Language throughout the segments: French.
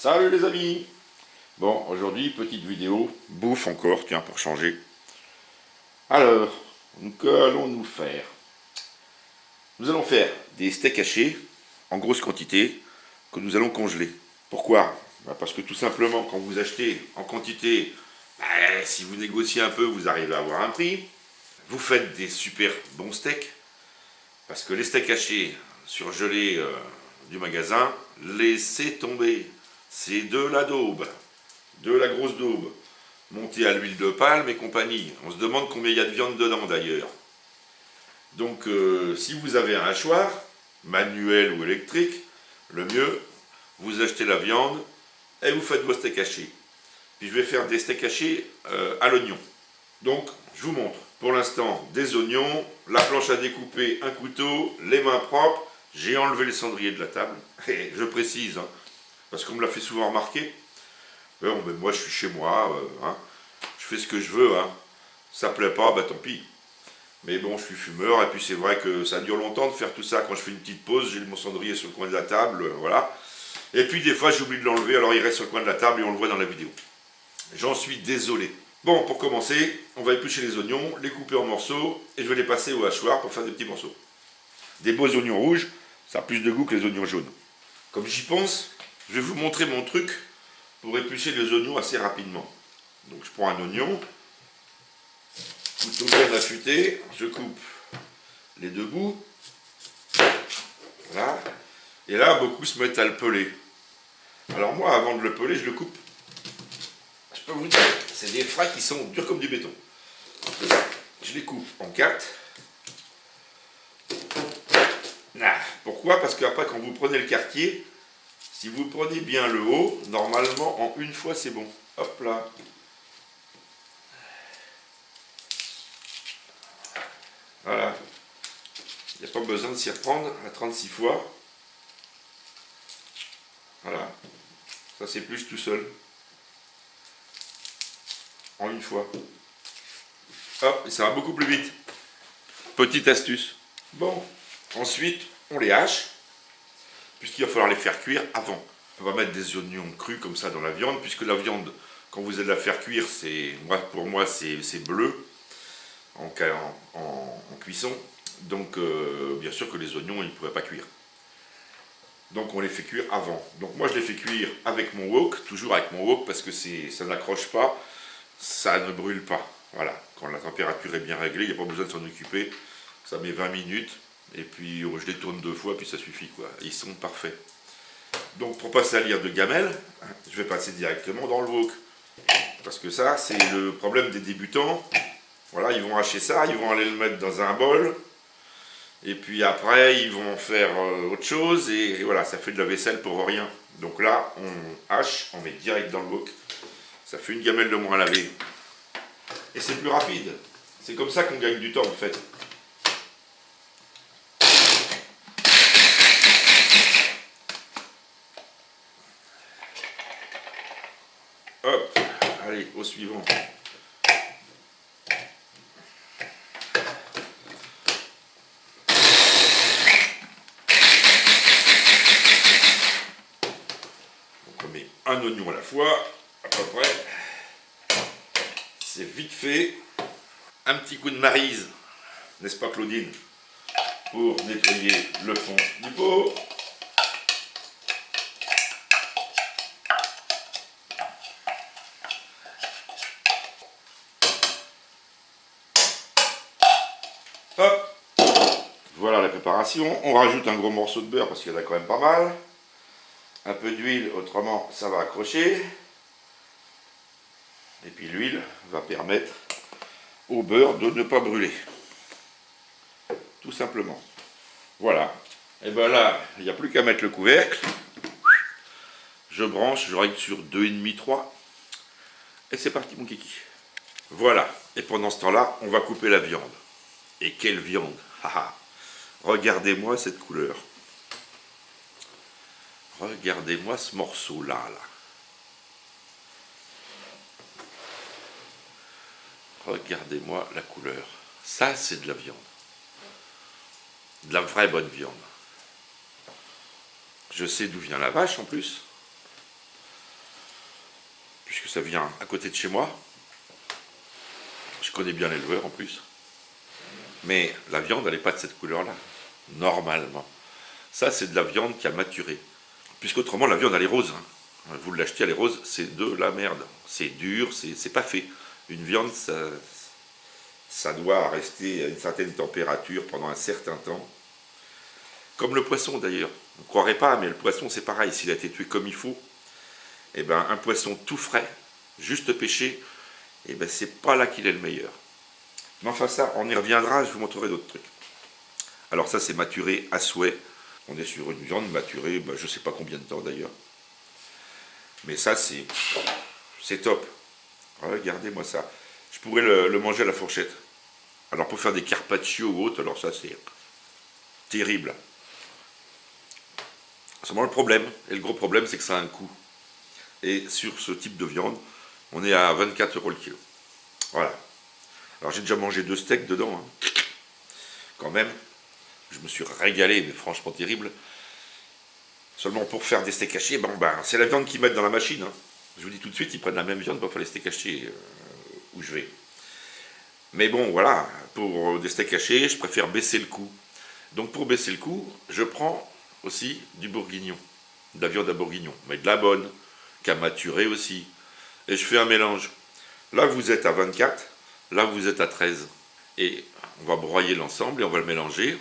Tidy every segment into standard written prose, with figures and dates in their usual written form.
Salut les amis. Bon, aujourd'hui, petite vidéo, bouffe encore, tiens, pour changer. Alors, que allons-nous faire? Nous allons faire des steaks hachés, en grosse quantité, que nous allons congeler. Pourquoi? Parce que tout simplement, quand vous achetez en quantité, si vous négociez un peu, vous arrivez à avoir un prix. Vous faites des super bons steaks, parce que les steaks hachés surgelés du magasin, laissez tomber. C'est de la daube. De la grosse daube, montée à l'huile de palme et compagnie. On se demande combien il y a de viande dedans d'ailleurs. Donc si vous avez un hachoir, manuel ou électrique, le mieux, vous achetez la viande et vous faites vos steaks hachés. Puis je vais faire des steaks hachés à l'oignon. Donc je vous montre pour l'instant des oignons, la planche à découper, un couteau, les mains propres. J'ai enlevé les cendriers de la table, et je précise, hein, parce qu'on me l'a fait souvent remarquer. Bon, ben moi je suis chez moi, hein, je fais ce que je veux, hein. Ça plaît pas, bah tant pis. Mais bon, je suis fumeur, et puis c'est vrai que ça dure longtemps de faire tout ça. Quand je fais une petite pause, j'ai mon cendrier sur le coin de la table, voilà. Et puis des fois j'oublie de l'enlever, alors il reste sur le coin de la table et on le voit dans la vidéo. J'en suis désolé. Bon, pour commencer, on va éplucher les oignons, les couper en morceaux, et je vais les passer au hachoir pour faire des petits morceaux. Des beaux oignons rouges, ça a plus de goût que les oignons jaunes. Comme j'y pense, je vais vous montrer mon truc pour éplucher les oignons assez rapidement. Donc je prends un oignon, couteau bien affûté, je coupe les deux bouts, voilà, et là beaucoup se mettent à le peler. Alors moi avant de le peler, je le coupe. Je peux vous dire, c'est des frais qui sont durs comme du béton. Je les coupe en 4. Pourquoi? Parce qu'après quand vous prenez le quartier, si vous prenez bien le haut, normalement en une fois c'est bon. Hop là. Voilà. Il n'y a pas besoin de s'y reprendre à 36 fois. Voilà. Ça s'épluche tout seul. En une fois. Hop, et ça va beaucoup plus vite. Petite astuce. Bon, ensuite, on les hache, puisqu'il va falloir les faire cuire avant. On va mettre des oignons crus comme ça dans la viande, puisque la viande, quand vous allez la faire cuire, pour moi, c'est bleu en cuisson. Donc, bien sûr que les oignons, ils ne pourraient pas cuire. Donc, on les fait cuire avant. Donc, moi, je les fais cuire avec mon wok, toujours avec mon wok, parce que ça n'accroche pas, ça ne brûle pas. Voilà, quand la température est bien réglée, il n'y a pas besoin de s'en occuper. Ça met 20 minutes, et puis je les tourne 2 fois, puis ça suffit, quoi. Ils sont parfaits. Donc, pour pas salir de gamelle, je vais passer directement dans le wok. Parce que ça, c'est le problème des débutants. Voilà, ils vont hacher ça, ils vont aller le mettre dans un bol. Et puis après, ils vont faire autre chose. Et voilà, ça fait de la vaisselle pour rien. Donc là, on hache, on met direct dans le wok. Ça fait une gamelle de moins à laver. Et c'est plus rapide. C'est comme ça qu'on gagne du temps, en fait. Hop, allez, au suivant. On met un oignon à la fois, à peu près. C'est vite fait. Un petit coup de maryse, n'est-ce pas Claudine, pour nettoyer le fond du pot. Hop, voilà la préparation. On rajoute un gros morceau de beurre parce qu'il y en a quand même pas mal. Un peu d'huile, autrement ça va accrocher. Et puis l'huile va permettre au beurre de ne pas brûler. Tout simplement. Voilà. Et bien là, il n'y a plus qu'à mettre le couvercle. Je branche, je règle sur 2,5, 3. Et c'est parti mon kiki. Voilà. Et pendant ce temps-là, on va couper la viande. Et quelle viande! Regardez-moi cette couleur. Regardez-moi ce morceau-là. Regardez-moi la couleur. Ça, c'est de la viande. De la vraie bonne viande. Je sais d'où vient la vache en plus. ça vient à côté de chez moi. Je connais bien l'éleveur en plus. Mais la viande, elle n'est pas de cette couleur-là, normalement. Ça, c'est de la viande qui a maturé. Puisqu'autrement, la viande, elle est rose. Vous l'achetez, elle est rose, c'est de la merde. C'est dur, c'est pas fait. Une viande, ça doit rester à une certaine température pendant un certain temps. Comme le poisson d'ailleurs. On ne croirait pas, mais le poisson, c'est pareil. S'il a été tué comme il faut, eh ben, un poisson tout frais, juste pêché, eh ben, c'est pas là qu'il est le meilleur. Mais enfin ça, on y reviendra, je vous montrerai d'autres trucs. Alors ça, c'est maturé à souhait. On est sur une viande maturée, ben, je ne sais pas combien de temps d'ailleurs. Mais ça, c'est top. Regardez-moi ça. Je pourrais le manger à la fourchette. Alors pour faire des carpaccio ou autre, alors ça, c'est terrible. Seulement le problème, et le gros problème, c'est que ça a un coût. Et sur ce type de viande, on est à 24 € le kilo. Voilà. Alors j'ai déjà mangé 2 steaks dedans. Quand même, je me suis régalé, mais franchement terrible. Seulement pour faire des steaks hachés, c'est la viande qu'ils mettent dans la machine. Je vous dis tout de suite, ils prennent la même viande pour faire les steaks hachés où je vais. Mais bon, voilà, pour des steaks hachés, je préfère baisser le coût. Donc pour baisser le coût, je prends aussi du bourguignon, de la viande à bourguignon, mais de la bonne, qui a maturé aussi. Et je fais un mélange. Là, vous êtes à 24, là, vous êtes à 13. Et on va broyer l'ensemble et on va le mélanger.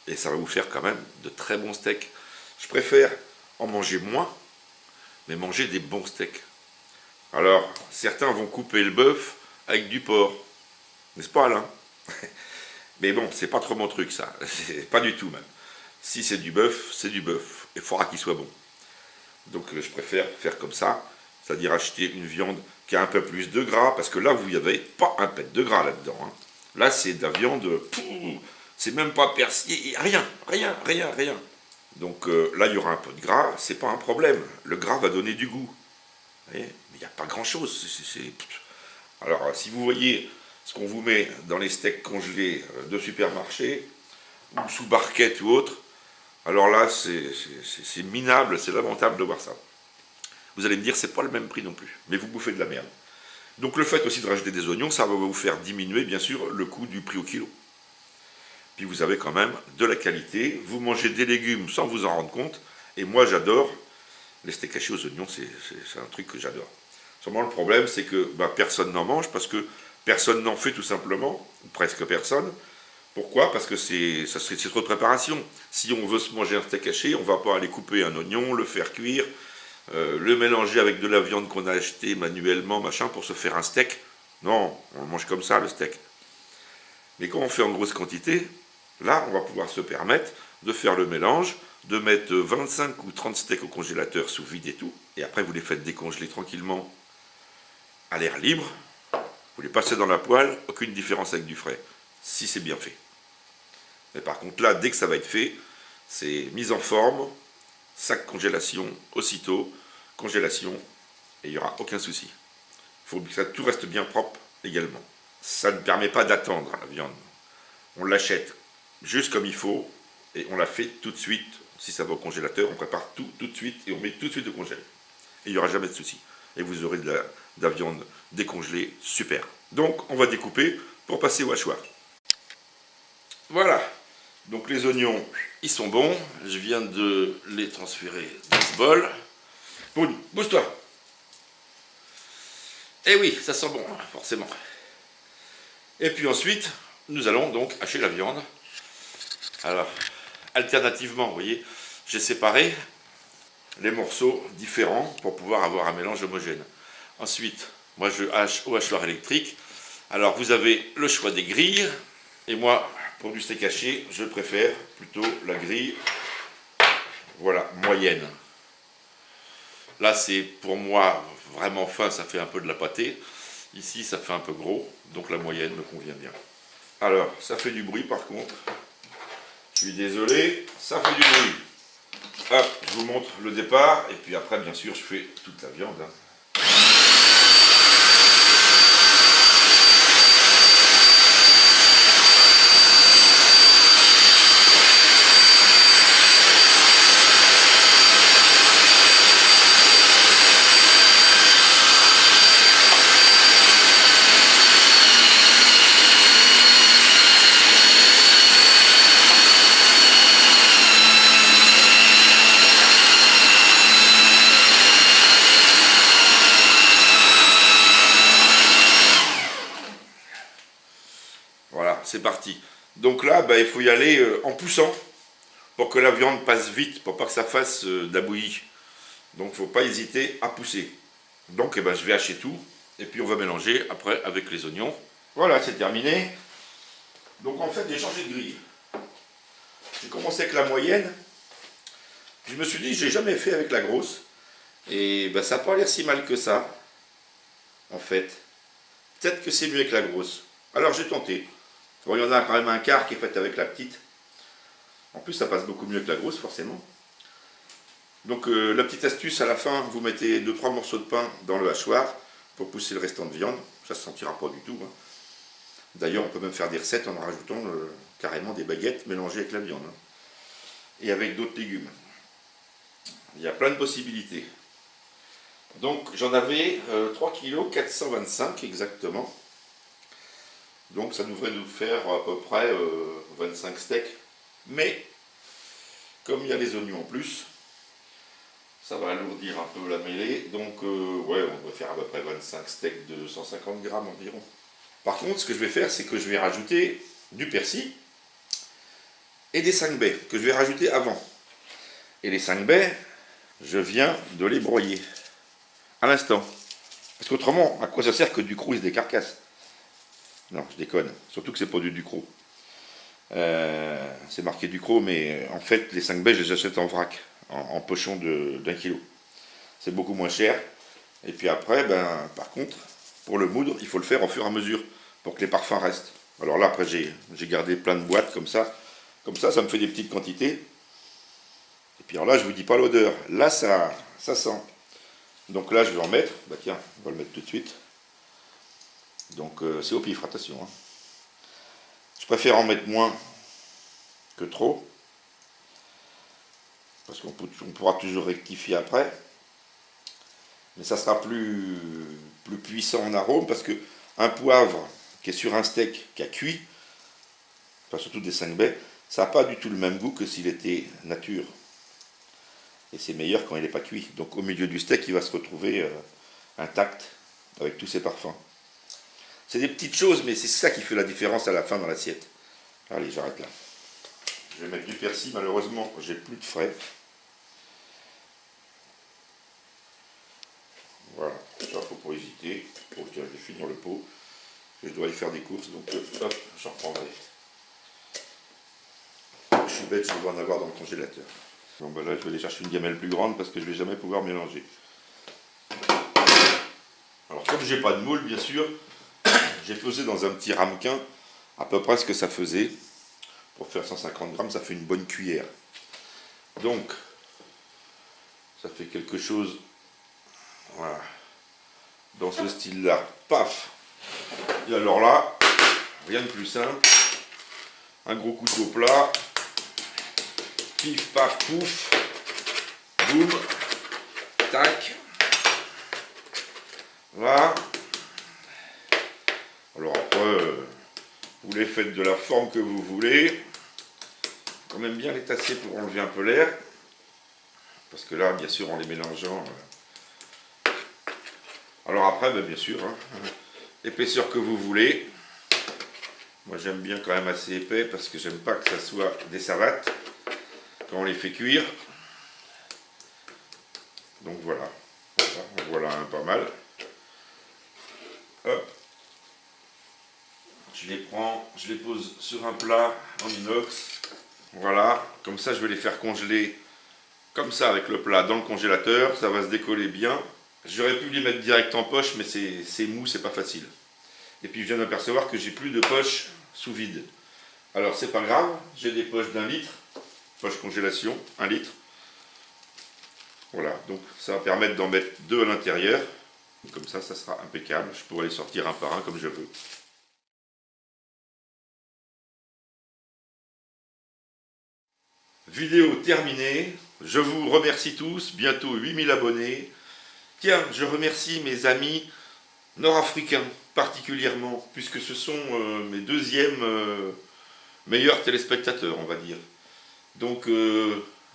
Et ça va vous faire quand même de très bons steaks. Je préfère en manger moins, mais manger des bons steaks. Alors, certains vont couper le bœuf avec du porc. N'est-ce pas, Alain? Mais bon, c'est pas trop mon truc, ça. Pas du tout, même. Si c'est du bœuf, c'est du bœuf. Il faudra qu'il soit bon. Donc, je préfère faire comme ça. C'est-à-dire acheter une viande qui a un peu plus de gras, parce que là, vous n'avez pas un pet de gras là-dedans. Là, c'est de la viande, c'est même pas persillé, rien. Donc là, il y aura un peu de gras, c'est pas un problème. Le gras va donner du goût. Vous voyez, mais il n'y a pas grand-chose. Alors, si vous voyez ce qu'on vous met dans les steaks congelés de supermarché, ou sous barquette ou autre, alors là, c'est minable, c'est lamentable de voir ça. Vous allez me dire, c'est pas le même prix non plus, mais vous bouffez de la merde. Donc le fait aussi de rajouter des oignons, ça va vous faire diminuer, bien sûr, le coût du prix au kilo. Puis vous avez quand même de la qualité, vous mangez des légumes sans vous en rendre compte, et moi j'adore les steaks hachés aux oignons, c'est un truc que j'adore. Seulement le problème, c'est que personne n'en mange, parce que personne n'en fait tout simplement, ou presque personne. Pourquoi? Parce que c'est trop de préparation. Si on veut se manger un steak haché, on ne va pas aller couper un oignon, le faire cuire, le mélanger avec de la viande qu'on a achetée manuellement, machin, pour se faire un steak. Non, on le mange comme ça, le steak. Mais quand on fait en grosse quantité, là, on va pouvoir se permettre de faire le mélange, de mettre 25 ou 30 steaks au congélateur sous vide et tout, et après vous les faites décongeler tranquillement à l'air libre, vous les passez dans la poêle, aucune différence avec du frais, si c'est bien fait. Mais par contre là, dès que ça va être fait, c'est mise en forme, sac congélation, aussitôt, congélation, et il n'y aura aucun souci. Il faut que ça tout reste bien propre également. Ça ne permet pas d'attendre la viande. On l'achète juste comme il faut, et on la fait tout de suite. Si ça va au congélateur, on prépare tout de suite, et on met tout de suite au congèle. Et il n'y aura jamais de souci. Et vous aurez de la viande décongelée, super. Donc, on va découper pour passer au hachoir. Voilà. Donc les oignons, ils sont bons. Je viens de les transférer dans ce bol. Boum, bouge-toi. Eh oui, ça sent bon, forcément. Et puis ensuite, nous allons donc hacher la viande. Alors, alternativement, vous voyez, j'ai séparé les morceaux différents pour pouvoir avoir un mélange homogène. Ensuite, moi je hache au hachoir électrique. Alors vous avez le choix des grilles. Et moi, pour du steak haché, je préfère plutôt la grille, voilà, moyenne. Là, c'est pour moi vraiment fin, ça fait un peu de la pâtée. Ici, ça fait un peu gros, donc la moyenne me convient bien. Alors, ça fait du bruit par contre. Je suis désolé, ça fait du bruit. Hop, je vous montre le départ, et puis après, bien sûr, je fais toute la viande. c'est parti. Donc là, il faut y aller en poussant pour que la viande passe vite, pour pas que ça fasse de la bouillie. Donc il ne faut pas hésiter à pousser. Donc je vais hacher tout et puis on va mélanger après avec les oignons. Voilà, c'est terminé. Donc en fait, j'ai changé de grille. J'ai commencé avec la moyenne. Je me suis dit, j'ai jamais fait avec la grosse. Et ça n'a pas l'air si mal que ça. En fait. Peut-être que c'est mieux avec la grosse. Alors j'ai tenté. Bon, il y en a quand même un quart qui est fait avec la petite. En plus, ça passe beaucoup mieux que la grosse, forcément. Donc la petite astuce, à la fin, vous mettez 2-3 morceaux de pain dans le hachoir pour pousser le restant de viande. Ça ne se sentira pas du tout. Hein. D'ailleurs, on peut même faire des recettes en rajoutant carrément des baguettes mélangées avec la viande. Hein. Et avec d'autres légumes. Il y a plein de possibilités. Donc j'en avais 3 kg 425 exactement. Donc ça devrait nous faire à peu près 25 steaks. Mais comme il y a les oignons en plus, ça va alourdir un peu la mêlée. Donc ouais, on va faire à peu près 25 steaks de 150 grammes environ. Par contre, ce que je vais faire, c'est que je vais rajouter du persil et des 5 baies que je vais rajouter avant. Et les 5 baies, je viens de les broyer à l'instant. Parce qu'autrement, à quoi ça sert que du croc et des carcasses? Non, je déconne. Surtout que c'est pas du ducrot. C'est marqué ducrot, mais en fait, les 5 baies, je les achète en vrac, en pochon d'1 kg. C'est beaucoup moins cher. Et puis après, par contre, pour le moudre, il faut le faire au fur et à mesure, pour que les parfums restent. Alors là, après, j'ai gardé plein de boîtes comme ça. Comme ça me fait des petites quantités. Et puis alors là, je vous dis pas l'odeur. Là, ça sent. Donc là, je vais en mettre. Tiens, on va le mettre tout de suite. Donc c'est au pif, attention. Hein. Je préfère en mettre moins que trop. Parce qu'on pourra toujours rectifier après. Mais ça sera plus puissant en arôme. Parce que un poivre qui est sur un steak qui a cuit, enfin surtout des 5 baies, ça n'a pas du tout le même goût que s'il était nature. Et c'est meilleur quand il n'est pas cuit. Donc au milieu du steak, il va se retrouver intact avec tous ses parfums. C'est des petites choses, mais c'est ça qui fait la différence à la fin dans l'assiette. Allez, j'arrête là. Je vais mettre du persil. Malheureusement, j'ai plus de frais. Voilà, ça, il ne faut pas hésiter. Bon, tiens, je vais finir le pot. Je dois aller faire des courses, donc hop, j'en reprendrai. Je suis bête, je dois en avoir dans le congélateur. Bon, là, je vais aller chercher une gamelle plus grande parce que je ne vais jamais pouvoir mélanger. Alors, comme j'ai pas de moule, bien sûr, j'ai pesé dans un petit ramequin à peu près ce que ça faisait. Pour faire 150 grammes, ça fait une bonne cuillère. Donc, ça fait quelque chose, voilà, dans ce style-là. Paf! Et alors là, rien de plus simple. Un gros couteau plat. Pif, paf, pouf. Boum. Tac. Voilà. Alors après, vous les faites de la forme que vous voulez. Quand même bien les tasser pour enlever un peu l'air. Parce que là, bien sûr, en les mélangeant... Alors après, bien sûr, hein, l'épaisseur que vous voulez. Moi, j'aime bien quand même assez épais parce que j'aime pas que ça soit des savates quand on les fait cuire. Donc voilà. Voilà un pas mal. Hop. Je les prends, je les pose sur un plat en inox. Voilà. Comme ça, je vais les faire congeler comme ça avec le plat dans le congélateur. Ça va se décoller bien. J'aurais pu les mettre direct en poche, mais c'est mou, c'est pas facile. Et puis je viens d'apercevoir que j'ai plus de poches sous vide. Alors c'est pas grave, j'ai des poches d'1 litre, poche congélation, 1 litre. Voilà, donc ça va permettre d'en mettre 2 à l'intérieur. Comme ça, ça sera impeccable. Je pourrai les sortir un par un comme je veux. Vidéo terminée. Je vous remercie tous. Bientôt 8000 abonnés. Tiens, je remercie mes amis nord-africains particulièrement, puisque ce sont mes deuxièmes meilleurs téléspectateurs, on va dire. Donc,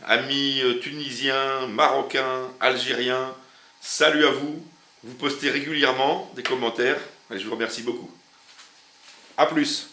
amis tunisiens, marocains, algériens, salut à vous. Vous postez régulièrement des commentaires et je vous remercie beaucoup. A plus.